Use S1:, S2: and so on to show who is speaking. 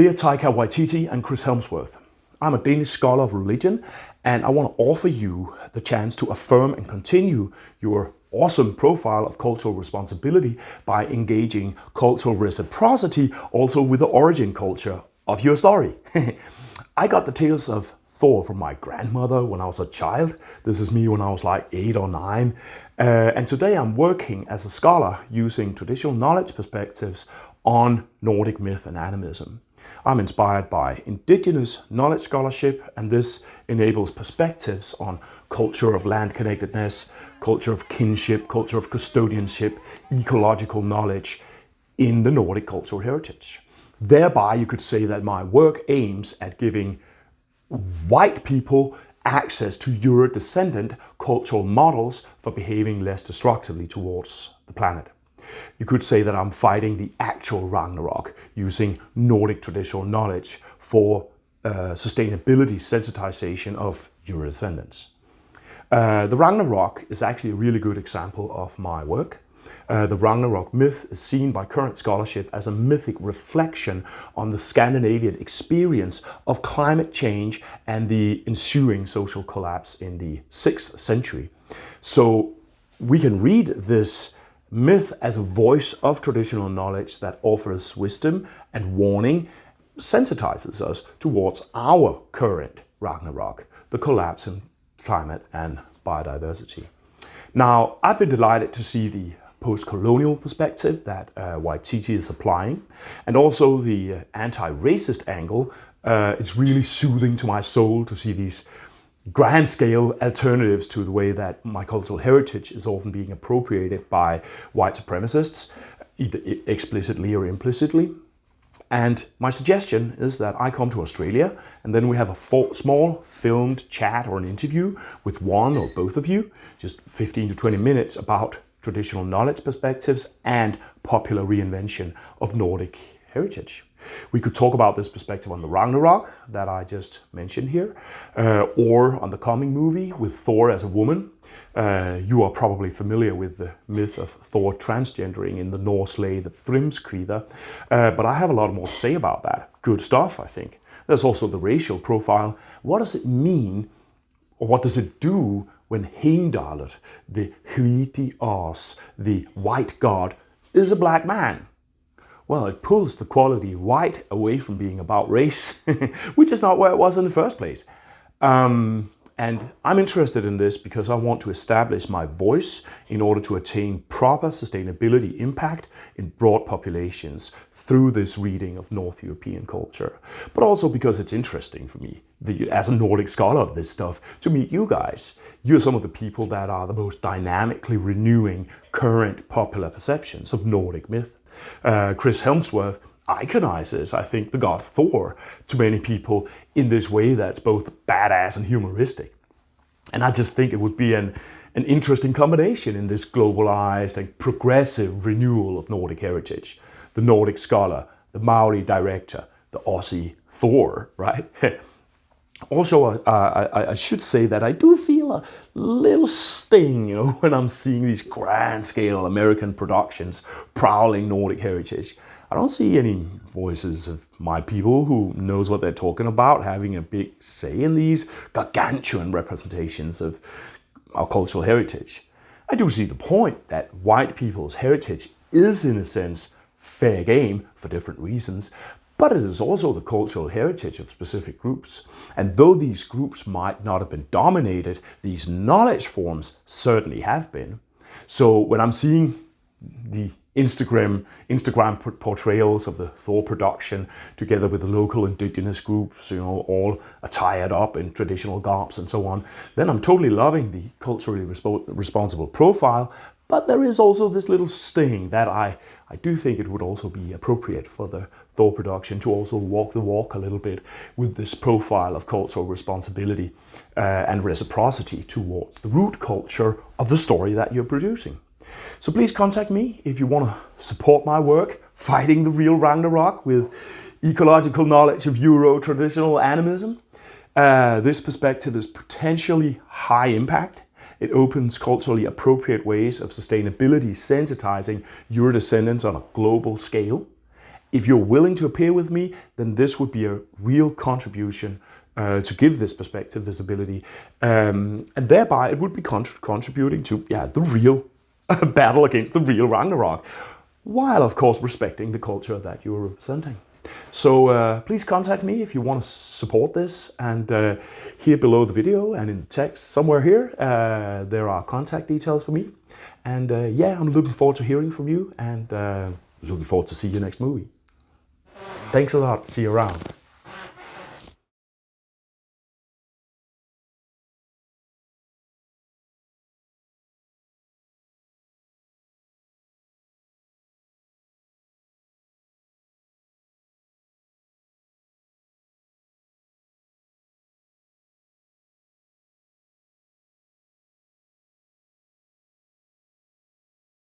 S1: Dear Taika, Waititi and Chris Hemsworth, I'm a Danish scholar of religion and I want to offer you the chance to affirm and continue your awesome profile of cultural responsibility by engaging cultural reciprocity also with the origin culture of your story. I got the tales of Thor from my grandmother when I was a child. This is me when I was like 8 or 9. And today I'm working as a scholar using traditional knowledge perspectives on Nordic myth and animism. I'm inspired by indigenous knowledge scholarship, and this enables perspectives on culture of land connectedness, culture of kinship, culture of custodianship, ecological knowledge in the Nordic cultural heritage. Thereby, you could say that my work aims at giving white people access to Euro-descendant cultural models for behaving less destructively towards the planet. You could say that I'm fighting the actual Ragnarok using Nordic traditional knowledge for sustainability sensitization of Euro-descendants. The Ragnarok is actually a really good example of my work. The Ragnarok myth is seen by current scholarship as a mythic reflection on the Scandinavian experience of climate change and the ensuing social collapse in the 6th century. So we can read this myth as a voice of traditional knowledge that offers wisdom and warning, sensitizes us towards our current Ragnarok, the collapse in climate and biodiversity. Now, I've been delighted to see the post-colonial perspective that Waititi is applying, and also the anti-racist angle. It's really soothing to my soul to see these grand-scale alternatives to the way that my cultural heritage is often being appropriated by white supremacists, either explicitly or implicitly. And my suggestion is that I come to Australia and then we have a small filmed chat or an interview with one or both of you, just 15 to 20 minutes, about traditional knowledge perspectives and popular reinvention of Nordic heritage. We could talk about this perspective on the Ragnarok that I just mentioned here, or on the coming movie with Thor as a woman. You are probably familiar with the myth of Thor transgendering in the Norse lay, the Thrymskvida, but I have a lot more to say about that. Good stuff, I think. There's also the racial profile. What does it mean, or what does it do when Heimdallr, the Waititi, the white god, is a black man? Well, it pulls the quality white away from being about race, which is not where it was in the first place. And I'm interested in this because I want to establish my voice in order to attain proper sustainability impact in broad populations through this reading of North European culture. But also because it's interesting for me, as a Nordic scholar of this stuff, to meet you guys. You're some of the people that are the most dynamically renewing current popular perceptions of Nordic myth. Chris Hemsworth iconizes, I think, the god Thor to many people in this way that's both badass and humoristic. And I just think it would be an interesting combination in this globalized and progressive renewal of Nordic heritage. The Nordic scholar, the Maori director, the Aussie Thor, right? Also, I should say that I do feel a little sting, when I'm seeing these grand-scale American productions prowling Nordic heritage. I don't see any voices of my people who knows what they're talking about having a big say in these gargantuan representations of our cultural heritage. I do see the point that white people's heritage is, in a sense, fair game for different reasons, but it is also the cultural heritage of specific groups. And though these groups might not have been dominated, these knowledge forms certainly have been. So when I'm seeing the Instagram portrayals of the Thor production together with the local indigenous groups, all attired up in traditional garbs and so on, then I'm totally loving the culturally responsible profile. But there is also this little sting that I do think it would also be appropriate for the Thor production to also walk the walk a little bit with this profile of cultural responsibility and reciprocity towards the root culture of the story that you're producing. So please contact me if you want to support my work, fighting the real Ragnarok with ecological knowledge of Euro-traditional animism. This perspective is potentially high impact. It opens culturally appropriate ways of sustainability sensitizing Euro-descendants on a global scale. if you're willing to appear with me, then this would be a real contribution to give this perspective visibility. And thereby it would be contributing to the real battle against the real Ragnarok, while of course respecting the culture that you're representing. So please contact me if you want to support this, and here below the video and in the text somewhere here there are contact details for me. And I'm looking forward to hearing from you, and looking forward to see your next movie. Thanks a lot. See you around.